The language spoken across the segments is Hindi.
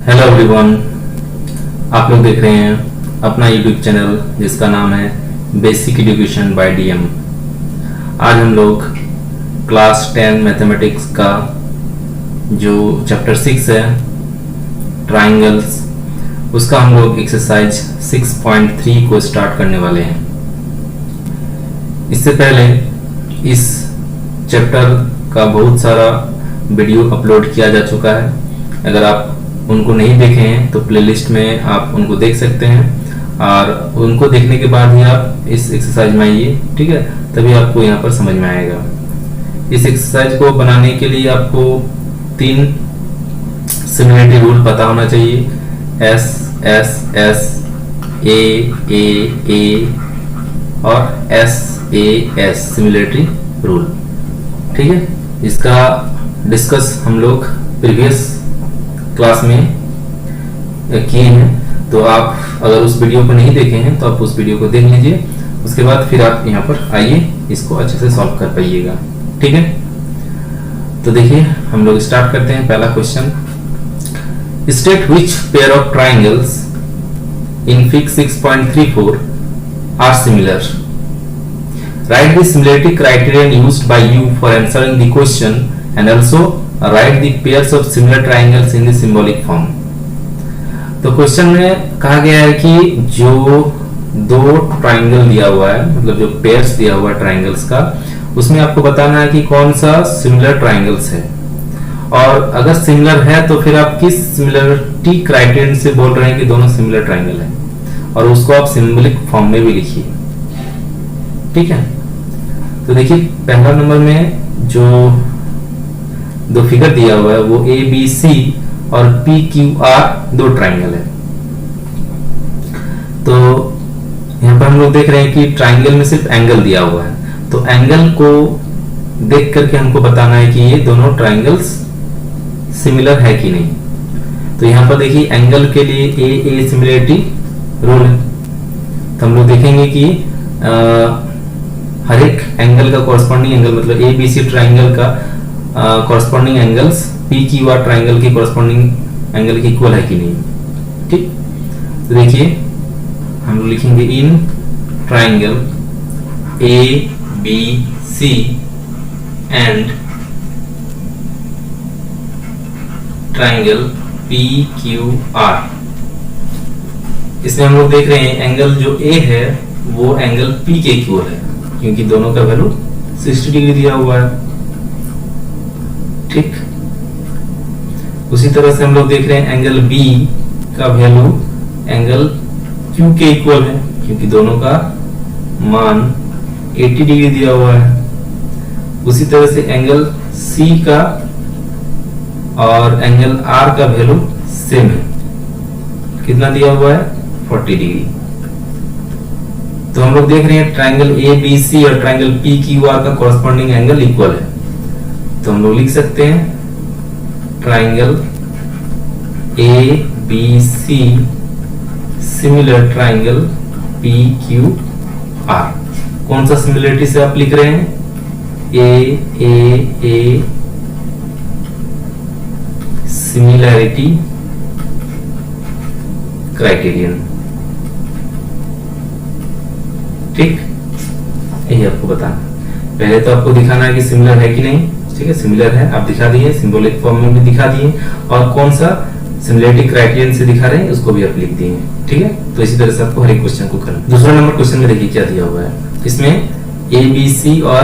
हेलो एवरीवन, आप लोग देख रहे हैं अपना यूट्यूब चैनल जिसका नाम है बेसिक एजुकेशन बाय डीएम। आज हम लोग क्लास 10 मैथमेटिक्स का जो चैप्टर 6 है ट्राइंगल्स, उसका हम लोग एक्सरसाइज 6.3 को स्टार्ट करने वाले हैं। इससे पहले इस चैप्टर का बहुत सारा वीडियो अपलोड किया जा चुका है। अगर आप उनको नहीं देखे हैं तो प्लेलिस्ट में आप उनको देख सकते हैं और उनको देखने के बाद ही आप इस एक्सरसाइज में आइए, ठीक है, तभी आपको यहाँ पर समझ में आएगा। इस एक्सरसाइज को बनाने के लिए आपको 3 सिमिलरिटी रूल पता होना चाहिए, एस एस एस, ए और S A S similarity rule, ठीक है। इसका डिस्कस हम लोग प्रीवियस क्लास में किए हैं, तो आप अगर उस वीडियो को नहीं देखे हैं तो आप उस वीडियो को देख लीजिए, उसके बाद फिर आप यहाँ पर आइए, इसको अच्छे से सॉल्व कर पाइएगा, ठीक है। तो देखिए हम लोग स्टार्ट करते हैं। पहला question, state which pair of triangles in fig 6.34 are similar, write the similarity criterion used by you for answering the question and also write the pairs of similar triangles in the symbolic form. तो क्वेश्चन में कहा गया है कि जो 2 ट्राइंगल दिया हुआ है, मतलब जो पेयर्स दिया हुआ है ट्राइंगल्स का, उसमें आपको बताना है कि कौन सा सिमिलर ट्राइंगल्स है, और अगर सिमिलर है तो फिर आप किस सिमिलरिटी क्राइटेरियन से बोल रहे हैं कि दोनों सिमिलर ट्राइंगल है, और उसको आप सिंबॉलिक फॉर्म में भी लिखिए, ठीक है। तो देखिए पहला नंबर में जो 2 फिगर दिया हुआ है वो ए बी सी और पी क्यू आर 2 ट्राइंगल है। तो यहाँ पर हम लोग देख रहे हैं कि ट्राइंगल में सिर्फ एंगल दिया हुआ है, तो एंगल को देख करके हमको बताना है कि ये दोनों ट्राइंगल्स सिमिलर है कि नहीं। तो यहाँ पर देखिए एंगल के लिए ए सिमिलरिटी रूल है, तो हम लोग देखेंगे कि हर एक एंगल का कॉरस्पॉन्डिंग एंगल, मतलब ए बी सी ट्राइंगल का corresponding angles P Q R triangle की कॉरस्पॉन्डिंग एंगल के इक्वल है कि नहीं, ठीक। तो देखिए हम लोग लिखेंगे in triangle A B C and triangle P Q R, इसमें हम लोग देख रहे हैं एंगल जो ए है वो एंगल पी के इक्वल है, क्योंकि दोनों का वैल्यू 60 डिग्री दिया हुआ है, ठीक। उसी तरह से हम लोग देख रहे हैं एंगल बी का वैल्यू एंगल क्यू के इक्वल है, क्योंकि दोनों का मान 80 डिग्री दिया हुआ है। उसी तरह से एंगल सी का और एंगल आर का वैल्यू सेम है, कितना दिया हुआ है 40 डिग्री। तो हम लोग देख रहे हैं ट्राइंगल ए बी सी और ट्राइंगल पी क्यू आर का कॉरस्पॉन्डिंग एंगल इक्वल है, तो हम लोग लिख सकते हैं triangle A B C similar triangle P Q R. कौन सा सिमिलरिटी से आप लिख रहे हैं, ए सिमिलरिटी क्राइटेरियन, ठीक। यही आपको बताना, पहले तो आपको दिखाना है कि सिमिलर है कि नहीं, ठीक है। सिमिलर है आप दिखा दिए, सिंबॉलिक फॉर्म में भी दिखा दिए, और कौन सा सिमिलरिटी क्राइटेरियन से दिखा रहे हैं उसको भी आप लिख दिए, ठीक है। तो इसी तरह से आपको हर एक क्वेश्चन को करना। दूसरा नंबर क्वेश्चन में देखिए क्या दिया हुआ है, इसमें ए बी सी और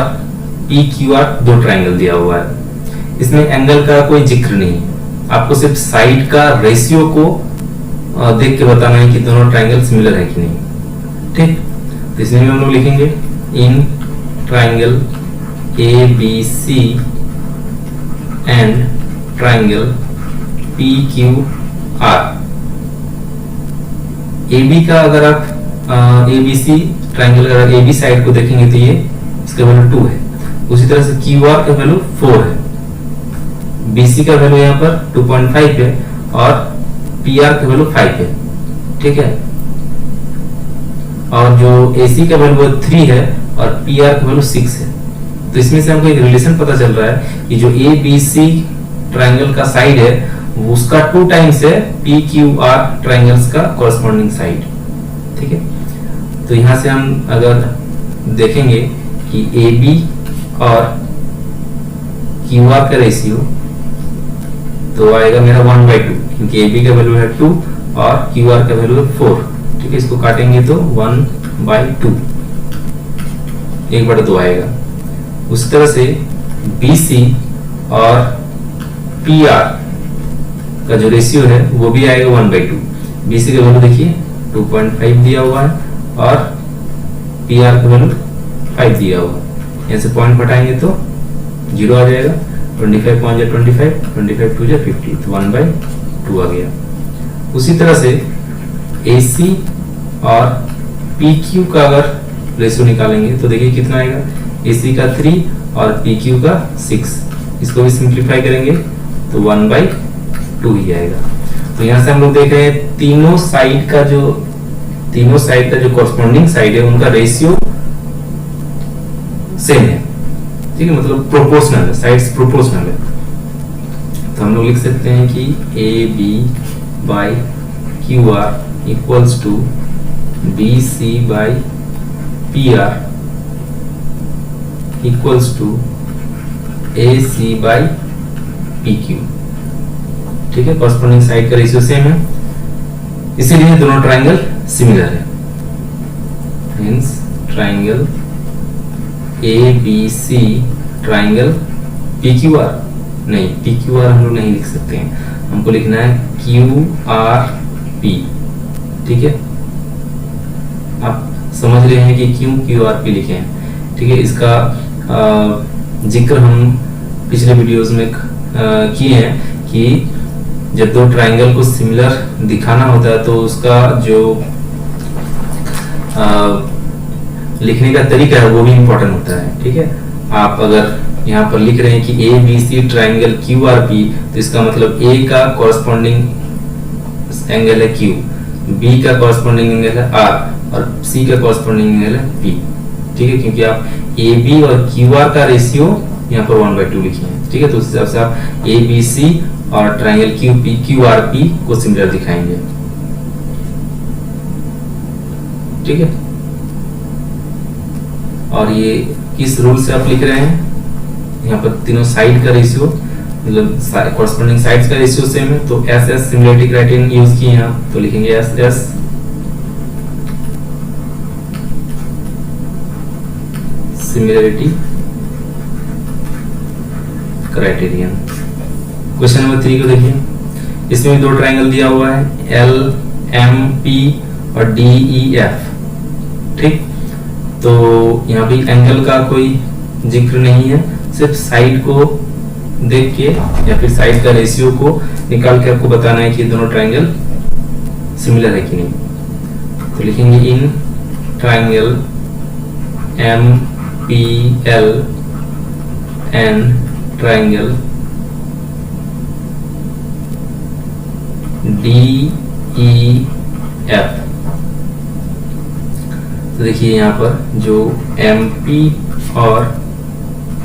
पी क्यू आर 2 ट्राइंगल दिया हुआ है, इसमें एंगल का कोई जिक्र नहीं, आपको सिर्फ साइड का रेशियो को देख के बताना है कि दोनों ट्राइंगल सिमिलर है कि नहीं, ठीक। तो इसमें हम लोग लिखेंगे in triangle A B C and triangle P Q R. A B का अगर आप ए बी सी ट्राइंगल अगर ए बी साइड को देखेंगे तो ये इसका वैल्यू 2 है, उसी तरह से क्यू आर का वैल्यू 4 है, बी सी का वैल्यू यहाँ पर 2.5 है और पी आर का वैल्यू 5 है, ठीक है। और जो ए सी का वैल्यू 3 है और पी आर का वैल्यू 6 है। तो इसमें से हमको एक रिलेशन पता चल रहा है कि जो ए बी सी ट्राइंगल का साइड है उसका 2 टाइम्स है पी क्यू आर ट्राइंगल्स का कॉरस्पॉन्डिंग साइड। ठीक है, तो यहां से हम अगर देखेंगे कि ए बी और क्यू आर का रेशियो तो आएगा मेरा 1/2, क्योंकि ए बी का वैल्यू है 2 और क्यू आर का वैल्यू है 4। ठीक है, इसको काटेंगे तो 1/2, 1/2 आएगा। उसी तरह से बी सी और पी आर का जो रेशियो है वो भी आएगा 1/2। बी सी का वैल्यू देखिए 2.5 दिया हुआ है और पी आर का वैल्यू 5 दिया हुआ है। यहाँ से पॉइंट घटाएंगे तो 0 आ जाएगा। 25 5 जा 25, 25 2 जा 50, तो 1/2 आ गया। उसी तरह से ए सी और पी क्यू का अगर रेशियो निकालेंगे तो देखिए कितना आएगा, ए सी का 3 और पी क्यू का 6। इसको भी सिंप्लीफाई करेंगे तो 1/2 ही आएगा। तो यहाँ से हम लोग देख रहे हैं तीनों साइड का जो कॉरस्पॉन्डिंग साइड है उनका रेशियो सेम है। ठीक है, मतलब प्रोपोर्शनल है, साइड्स प्रोपोर्शनल है। तो हम लोग लिख सकते हैं कि A B by Q R equals to B C by P R equals to A C by P Q. ठीक है, कॉरस्पॉन्डिंग साइड का रेशियो सेम है, इसीलिए दोनों ट्राइंगल सिमिलर है। Means triangle A B C triangle P Q R, नहीं पी क्यू आर हम लोग नहीं लिख सकते हैं, हमको लिखना है क्यू आर पी। ठीक है, आप समझ रहे हैं कि क्यों क्यू आर पी लिखे हैं। ठीक है, इसका जिक्र हम पिछले वीडियोस में किए हैं कि जब दो ट्राइंगल को सिमिलर दिखाना होता है तो उसका जो लिखने का तरीका है वो भी इंपॉर्टेंट होता है। ठीक है, आप अगर यहाँ पर लिख रहे हैं कि A B C triangle Q R P, तो इसका मतलब ए का कॉरस्पॉन्डिंग एंगल है क्यू, बी का कॉरस्पॉन्डिंग एंगल है आर और सी का कॉरस्पॉन्डिंग एंगल है पी। ठीक है, क्योंकि आप ए बी और क्यू आर का रेशियो यहाँ पर 1/2 लिखे हैं। ठीक है, तो उस हिसाब से आप ए बी सी और triangle Q P Q R P को सिमिलर दिखाएंगे। ठीक है, और ये किस रूल से आप लिख रहे हैं, यहाँ पर तीनों साइड का रेशियो मतलब कॉरस्पॉन्डिंग साइड्स का रेशियो सेम है, तो S S similarity criterion use किए यहाँ, तो लिखेंगे S S similarity criterion. Question number 3 को देखिए, इसमें भी दो ट्राइंगल दिया हुआ है एल एम पी और डी ई एफ। ठीक, तो यहाँ भी एंगल का कोई जिक्र नहीं है, सिर्फ साइड को देख के या फिर साइड का रेशियो को निकाल के आपको बताना है कि दोनों ट्राइंगल सिमिलर है कि नहीं। तो लिखेंगे in triangle M P L and triangle D E F. तो देखिए यहाँ पर जो एम पी और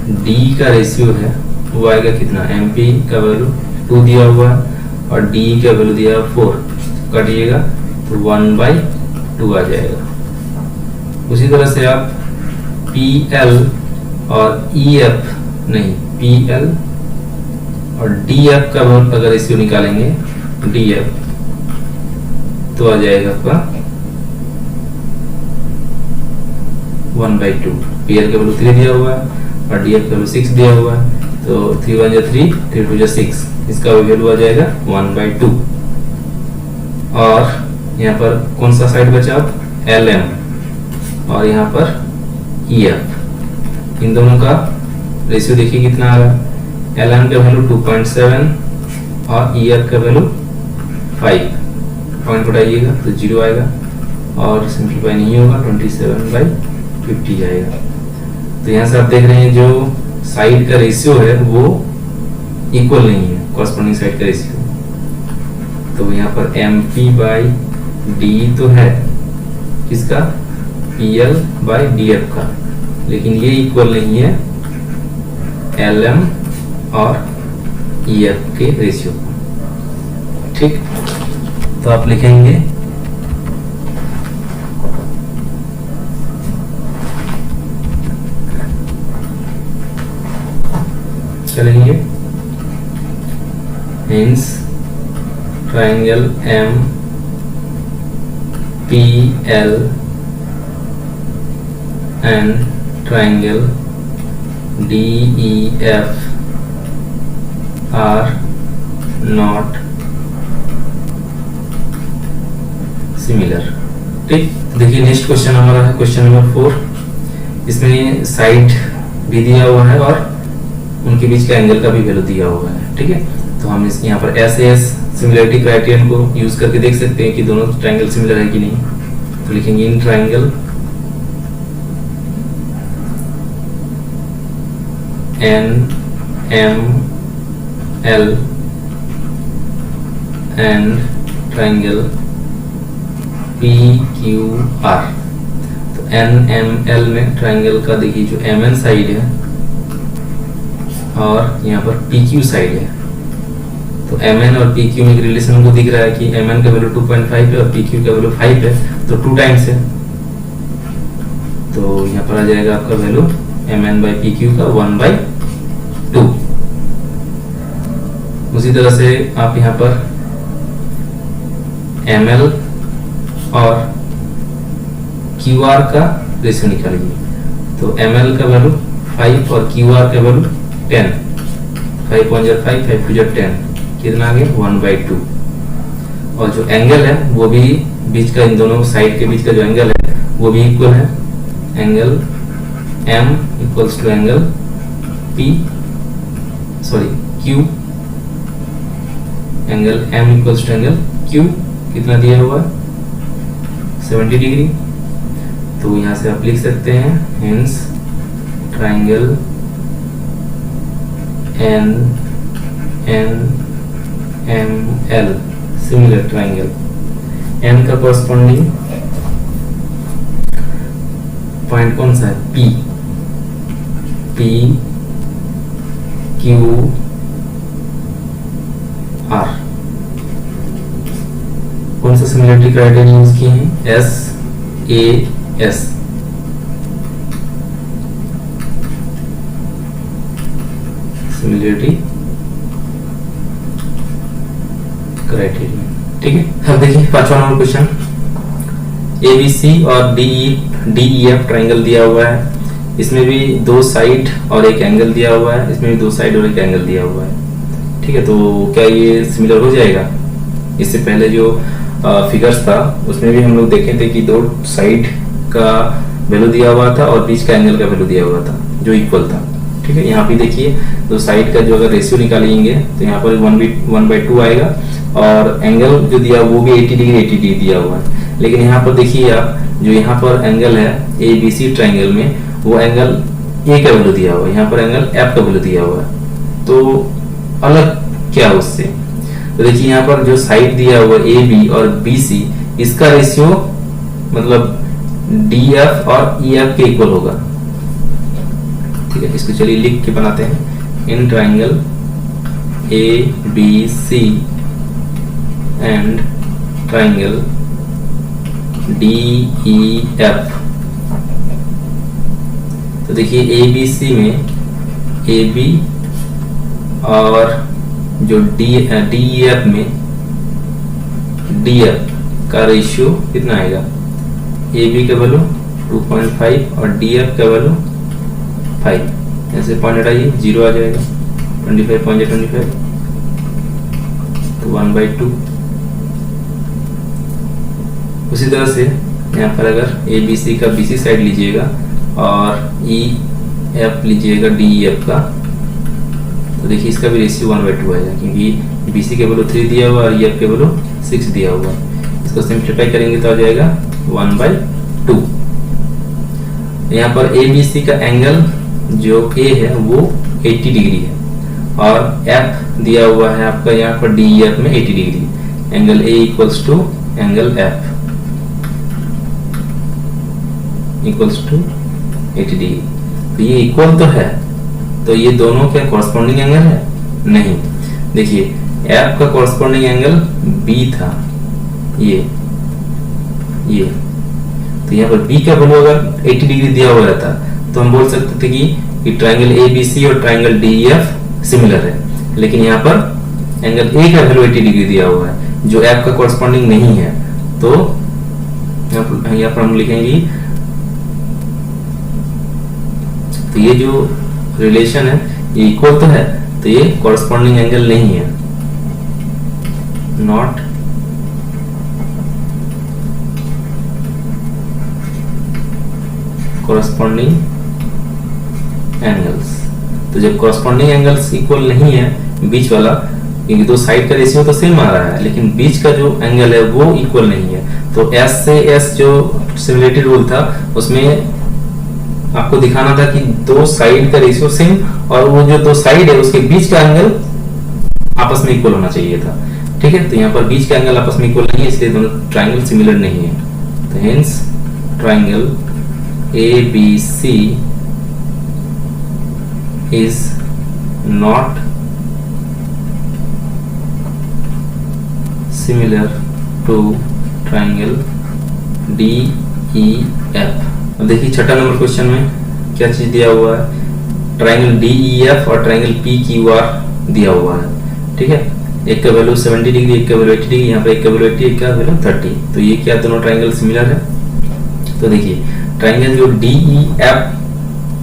डी का रेशियो है वो आएगा कितना, एम पी का वैल्यू 2 दिया हुआ है और डी का वैल्यू दिया है 4, काटिएगा तो 1/2 आ जाएगा। उसी तरह से आप पी एल और ई एफ नहीं पी एल और डी एफ का अगर रेशियो निकालेंगे डी एफ तो आ जाएगा आपका 1/2। पी एल का वैल्यू 3 दिया हुआ है और डी एफ का वैल्यू 6 दिया हुआ है, तो 3 1 जा 3, 3 2 जा 6, इसका वैल्यू आ जाएगा 1/2। और यहाँ पर कौन सा साइड बचा, एल एम और यहाँ पर ई एफ, इन दोनों का रेशियो देखिए कितना आ रहा है। एल एम का वैल्यू 2.7 और ई एफ का वैल्यू 5, पॉइंट उठाइएगा तो 0 आएगा और सिंप्लीफाई नहीं होगा, 27/50 आएगा। तो यहाँ से आप देख रहे हैं जो साइड का रेशियो है वो इक्वल नहीं है, कॉरस्पॉन्डिंग साइड का रेशियो। तो यहाँ पर एम पी बाई डी तो है किसका, P L by D F का, लेकिन ये इक्वल नहीं है एल एम और ई एफ के रेशियो। ठीक, तो आप लिखेंगे चलेंगे hence triangle MPL and triangle DEF are not similar। ठीक, देखिए नेक्स्ट क्वेश्चन हमारा है क्वेश्चन नंबर 4। इसमें साइड भी दिया हुआ है और उनके बीच का एंगल का भी वैल्यू दिया हुआ है। ठीक है, तो हम इस यहाँ पर SAS सिमिलरिटी क्राइटेरियन को यूज करके देख सकते हैं कि दोनों ट्रायंगल सिमिलर है कि नहीं। तो लिखेंगे in triangle NML and triangle PQR। तो NML में ट्रायंगल का देखिए जो MN साइड है और यहाँ पर PQ साइड है। तो MN और PQ में रिलेशन हमको दिख रहा है कि MN का वैल्यू 2.5 है और PQ का वैल्यू 5 है, तो 2 टाइम्स है। तो यहाँ पर आ जाएगा आपका वैल्यू MN बाई PQ का 1/2। उसी तरह से आप यहाँ पर ML और QR का रेशियो निकालिए। तो ML का वैल्यू 5 और QR का वैल्यू 10। 5 1 5, 5 2 10, कितना आ गया 1/2। और जो एंगल है वो भी बीच का, इन दोनों साइड के बीच का जो एंगल है वो भी इक्वल है। Angle M equals to angle Q। Angle M equals to angle Q कितना दिया हुआ है 70 डिग्री। तो यहाँ से आप लिख सकते हैं hence triangle NML similar triangle. N का कॉरस्पॉन्डिंग पॉइंट कौन सा है P Q R। कौन सा सिमिलरिटी क्राइटेरिया यूज किए हैं SAS। Similarity criteria. ठीक है, अब देखिए 5वां नंबर क्वेश्चन। ABC और DEF ट्रायंगल दिया हुआ है। इसमें भी 2 साइड और एक एंगल दिया हुआ है, इसमें भी 2 साइड और एक एंगल दिया हुआ है। ठीक है, तो क्या ये सिमिलर हो जाएगा? इससे पहले जो फिगर्स था उसमें भी हम लोग देखे थे कि 2 साइड का वैल्यू दिया हुआ था और बीच का एंगल का वैल्यू दिया हुआ था जो इक्वल था। ठीक है, यहाँ पे देखिए 2 साइड का जो अगर रेशियो निकालेंगे तो यहाँ पर 1/2 आएगा और एंगल जो दिया वो भी 80 डिग्री दिया हुआ है। लेकिन यहाँ पर देखिए आप जो यहाँ पर एंगल है ABC ट्रायंगल में वो एंगल A का वैल्यू दिया हुआ है, यहाँ पर एंगल F का वैल्यू दिया हुआ है। तो अलग क्या उससे? तो देखिए यहाँ पर जो साइड दिया हुआ AB और BC इसका रेशियो मतलब DF और EF के इक्वल होगा। ठीक है, इसको चलिए लिख के बनाते हैं। In triangle ABC and triangle DEF। तो देखिए ABC में AB और जो DEF में DF का रेशियो कितना आएगा? AB का वैल्यू 2.5 और DF का वैल्यू 5। ऐसे पॉइंट हटाइए 0 आ जाएगा। 25 तो 1/2। उसी तरह से यहाँ पर अगर ABC का BC साइड लीजिएगा और EF लीजिएगा DEF का, तो देखिए इसका भी रेशियो 1/2 आएगा क्योंकि BC के वैल्यू 3 दिया हुआ और EF के वैल्यू 6 दिया हुआ। इसको सिंप्लीफाई करेंगे तो आ जाएगा 1/2। यहाँ पर ABC का एंगल जो A है वो 80 डिग्री है और F दिया हुआ है आपका यहाँ पर DEF में 80 degree. Angle A equals to angle F equals to 80 degree. तो ये इक्वल तो है, तो ये दोनों क्या कॉरस्पॉन्डिंग एंगल है? नहीं। देखिए F का कॉरस्पॉन्डिंग एंगल बी था ये, तो यहाँ पर बी का वैल्यू अगर 80 डिग्री दिया हुआ रहता तो हम बोल सकते थे कि ट्राइंगल ए बी सी और triangle D E F similar है, लेकिन यहाँ पर एंगल ए का वैल्यू 80 डिग्री दिया हुआ है जो एफ का कॉरस्पॉन्डिंग नहीं है, तो यहाँ पर हम लिखेंगे तो ये जो रिलेशन है ये इक्वल तो है, तो ये कॉरस्पॉन्डिंग एंगल नहीं है, नॉट कॉरस्पॉन्डिंग एंगल्स। तो जब कॉरस्पॉन्डिंग एंगल्स इक्वल नहीं है बीच वाला, क्योंकि दो साइड का रेशियो तो सेम आ रहा है लेकिन बीच का जो एंगल है वो इक्वल नहीं है, तो एस से एस जो सिमिलरिटी रूल था उसमें आपको दिखाना था कि दो साइड का रेशियो सेम और वो जो दो साइड है उसके बीच का एंगल आपस में इक्वल होना चाहिए था। ठीक है, तो यहाँ पर बीच का एंगल आपस में इक्वल नहीं है, इसलिए दोनों ट्राइंगल सिमिलर नहीं है। तो hence triangle ABC is not similar to triangle DEF। अब देखिए छठा नंबर क्वेश्चन में क्या चीज दिया हुआ है, ट्राइंगल DEF और ट्राइंगल PQR दिया हुआ है। ठीक है, एक का वैल्यू 70 डिग्री, एक का वैल्यू 80 डिग्री, यहाँ पे एक का वैल्यू 80, एक का वैल्यू 30। तो ये क्या दोनों ट्राइंगल सिमिलर है। तो देखिए ट्राइंगल जो DEF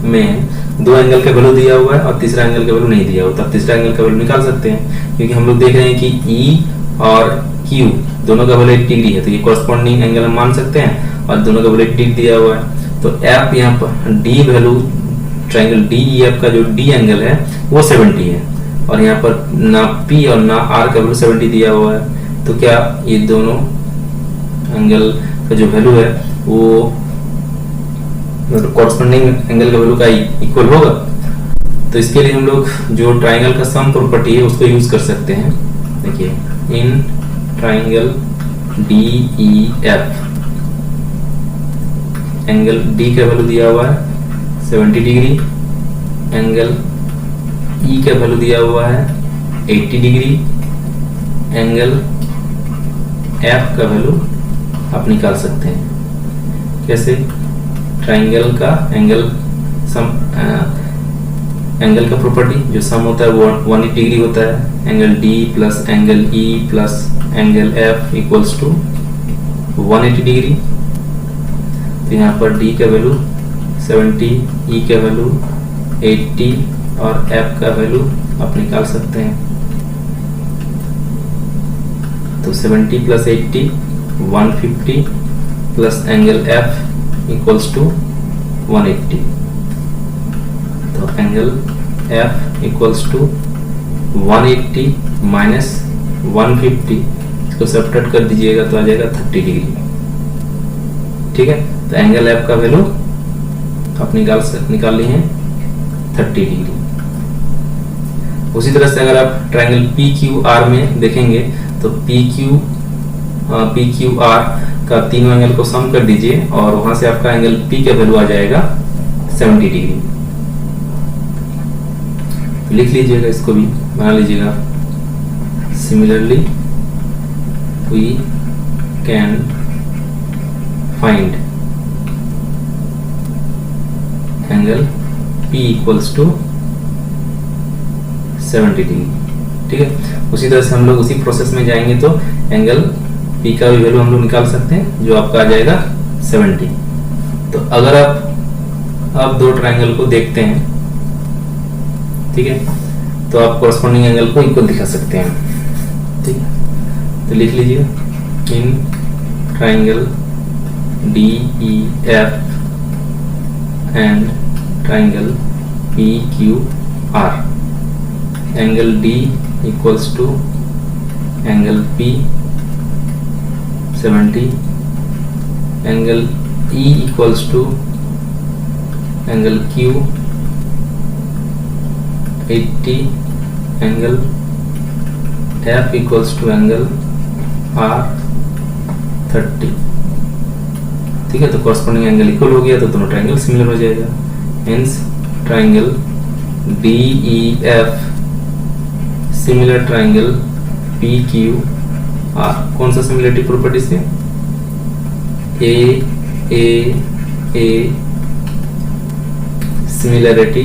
में दो एंगल का वैल्यू दिया हुआ है और तीसरा एंगल का वैल्यू नहीं दिया हुआ, तब तीसरा एंगल का वैल्यू निकाल सकते हैं, क्योंकि हम लोग देख रहे हैं कि E और Q दोनों का वैल्यू 80 डिग्री है, तो ये कॉरस्पॉन्डिंग एंगल हम मान सकते हैं और दोनों का वैल्यू 80 डिग्री दिया हुआ है। तो F यहाँ पर D वैल्यू ट्राइंगल DEF का जो D एंगल है वो 70 है और यहाँ पर ना P और ना R का वैल्यू 70 दिया हुआ है, तो क्या ये दोनों एंगल का जो वैल्यू है वो कॉरस्पॉन्डिंग एंगल का वैल्यू का इक्वल होगा। तो इसके लिए हम लोग जो ट्राइंगल का सम प्रॉपर्टी है उसको यूज कर सकते हैं। देखिए इन ट्राइंगल DEF एंगल D का वैल्यू दिया हुआ है 70 डिग्री, एंगल E का वैल्यू दिया हुआ है 80 डिग्री, एंगल F का वैल्यू आप निकाल सकते हैं। कैसे? ट्राइंगल का एंगल सम एंगल का प्रॉपर्टी जो सम होता है वो 180 डिग्री होता है, angle D plus angle E plus angle F equals to 180 degree. तो यहाँ पर D का वैल्यू 70, E का वैल्यू 80 और F का वैल्यू आप निकाल सकते हैं। तो 70 plus 80 150 plus angle F equals to 180। तो angle F equals to 180 minus 150, इसको सब्ट्रैक्ट कर दीजिएगा तो आ जाएगा 30 डिग्री। ठीक है, तो एंगल F का वैल्यू आप निकाल लिए हैं 30 डिग्री। उसी तरह से अगर आप ट्राइंगल PQR में देखेंगे तो PQR का तीनों एंगल को सम कर दीजिए और वहां से आपका एंगल P का वैल्यू आ जाएगा 70 डिग्री। तो लिख लीजिएगा, इसको भी बना लीजिएगा। Similarly we can find angle P equals to 70 degree. ठीक है, उसी तरह से हम लोग उसी प्रोसेस में जाएंगे तो एंगल P का भी वैल्यू हम लोग निकाल सकते हैं जो आपका आ जाएगा 70। तो अगर आप अब दो ट्राइंगल को देखते हैं, ठीक है, तो आप कॉरस्पॉन्डिंग एंगल को इक्वल दिखा सकते हैं। ठीक है, तो लिख लीजिए in triangle DEF and triangle PQR angle D equals to angle P 70, angle E equals to angle Q 80, angle F equals to angle R 30। ठीक है, तो कॉरस्पॉन्डिंग एंगल इक्वल हो गया तो दोनों ट्राइंगल सिमिलर हो जाएगा। Hence triangle DEF similar triangle PQR कौन सा सिमिलरिटी प्रॉपर्टी से, ए सिमिलरिटी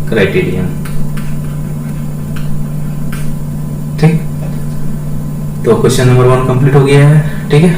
क्राइटेरियन। ठीक, तो क्वेश्चन नंबर 1 कंप्लीट हो गया है। ठीक है।